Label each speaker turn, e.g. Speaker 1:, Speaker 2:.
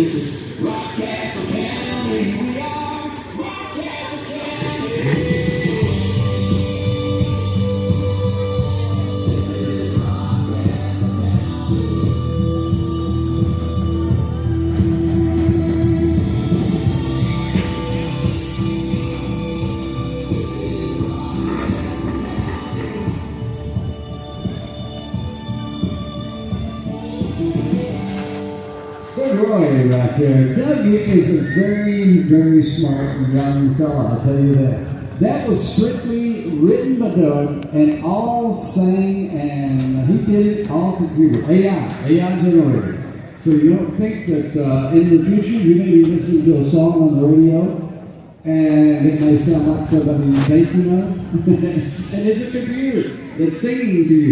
Speaker 1: This is Rockcastle County. We are Rockcastle County.
Speaker 2: Good Roy right there. Doug is a very, very smart young fella, I'll tell you that. That was strictly written by Doug and all sang, and he did it all computer. AI generated. So you don't think that in the future you may be listening to a song on the radio and it may sound like somebody making up. And it's a computer that's singing to you.